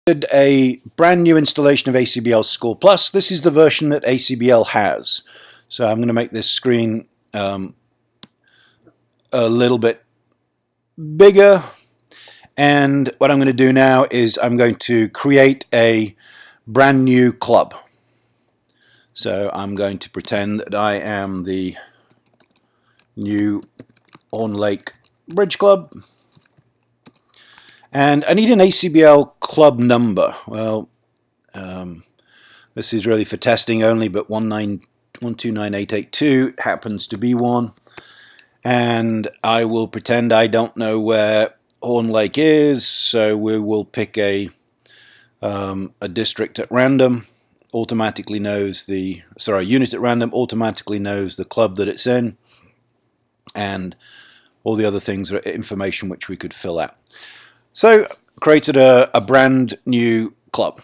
A brand new installation of ACBLscore Plus. This is the version that ACBL has. So I'm going to make this screen a little bit bigger, and what I'm going to do now is I'm going to create a brand new club. So I'm going to pretend that I am the new Horn Lake Bridge Club. And I need an ACBL club number. Well, this is really for testing only, but 1298882 happens to be one. And I will pretend I don't know where Horn Lake is, so we will pick a district at random. Automatically knows the unit at random automatically knows the club that it's in, and all the other things are information which we could fill out. So created a brand new club.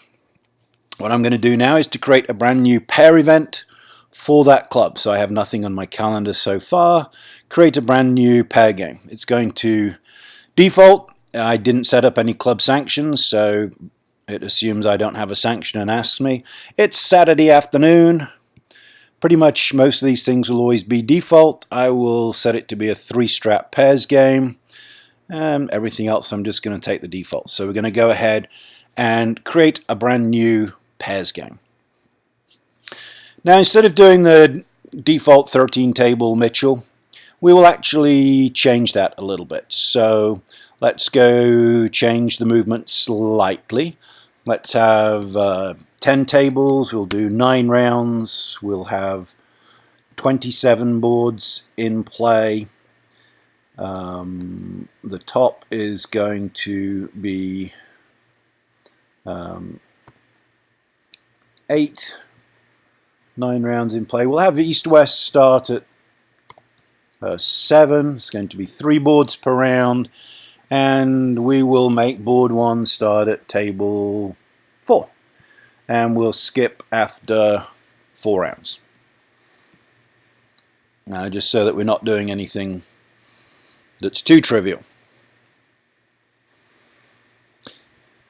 What I'm going to do now is to create a brand new pair event for that club. So I have nothing on my calendar so far. Create a brand new pair game. It's going to default. I didn't set up any club sanctions, so it assumes I don't have a sanction and asks me. It's Saturday afternoon. Pretty much most of these things will always be default. I will set it to be a 3-strap pairs game. Everything else I'm just going to take the default. So we're going to go ahead and create a brand new pairs game. Now, instead of doing the default 13 table Mitchell, we will actually change that a little bit. So let's go change the movement slightly. Let's have 10 tables. We'll do 9 rounds. We'll have 27 boards in play. The top is going to be 8, 9 rounds in play. We'll have East-West start at 7. It's going to be 3 boards per round, and we will make board 1 start at table 4, and we'll skip after 4 rounds. Now, just so that we're not doing anything that's too trivial.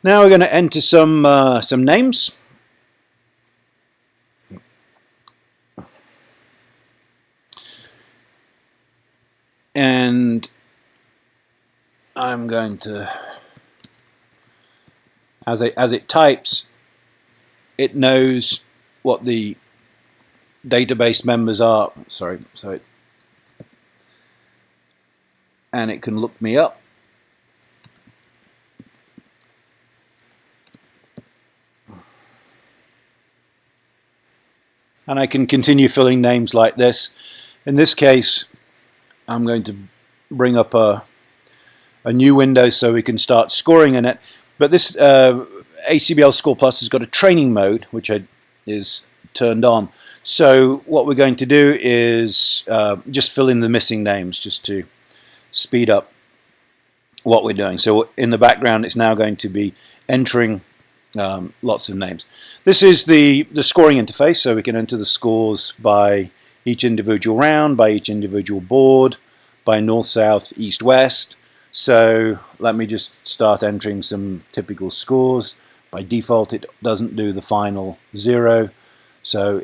Now we're going to enter some names. And I'm going to, as it types, it knows what the database members are. And it can look me up. And I can continue filling names like this. In this case, I'm going to bring up a new window so we can start scoring in it. But this ACBLscore Plus has got a training mode, which is turned on. So what we're going to do is just fill in the missing names just to speed up what we're doing. So in the background, it's now going to be entering lots of names. This is the scoring interface, so we can enter the scores by each individual round, by each individual board, by north, south, east, west. So let me just start entering some typical scores. By default, it doesn't do the final 0, so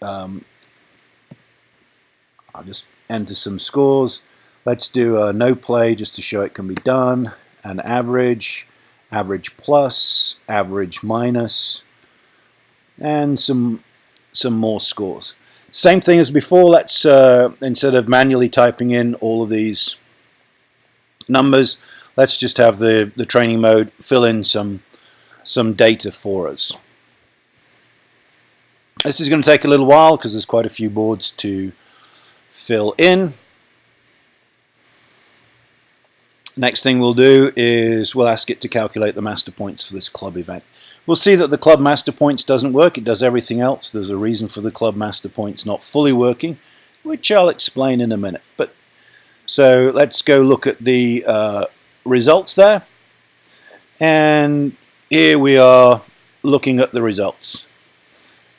I'll just enter some scores. Let's do a no play just to show it can be done, an average, average plus, average minus, and some more scores. Same thing as before. Let's instead of manually typing in all of these numbers, let's just have the training mode fill in some data for us. This is going to take a little while because there's quite a few boards to fill in. Next thing we'll do is we'll ask it to calculate the master points for this club event. We'll see that the club master points doesn't work. It does everything else. There's a reason for the club master points not fully working, which I'll explain in a minute. So let's go look at the results there. And here we are looking at the results.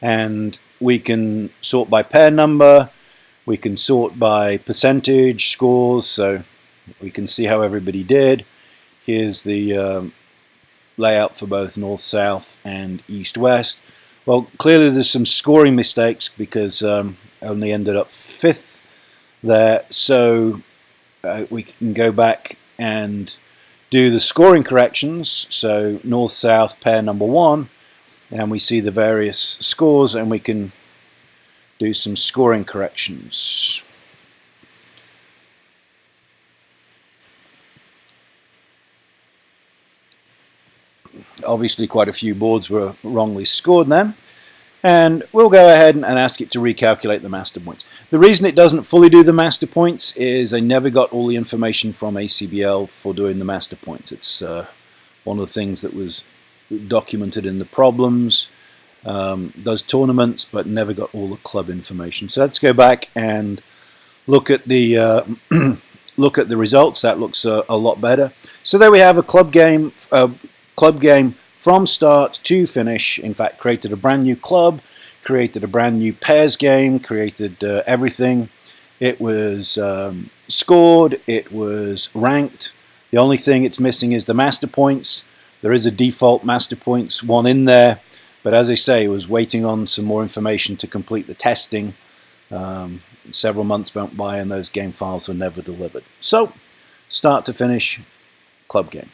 And we can sort by pair number. We can sort by percentage scores. So we can see how everybody did. Here's the layout for both north-south and east-west. Well, clearly there's some scoring mistakes because only ended up 5th there, so we can go back and do the scoring corrections. So north-south pair number 1, and we see the various scores, and we can do some scoring corrections. Obviously quite a few boards were wrongly scored then, and we'll go ahead and ask it to recalculate the master points. The reason it doesn't fully do the master points is I never got all the information from ACBL for doing the master points. It's one of the things that was documented in the problems. Does tournaments but never got all the club information. So let's go back and look at the look at the results. That looks a lot better. So there we have a club game from start to finish. In fact, created a brand new club, created a brand new pairs game, created everything. It was scored, it was ranked. The only thing it's missing is the master points. There is a default master points one in there, but as I say, it was waiting on some more information to complete the testing. Several months went by and those game files were never delivered. So, start to finish, club game.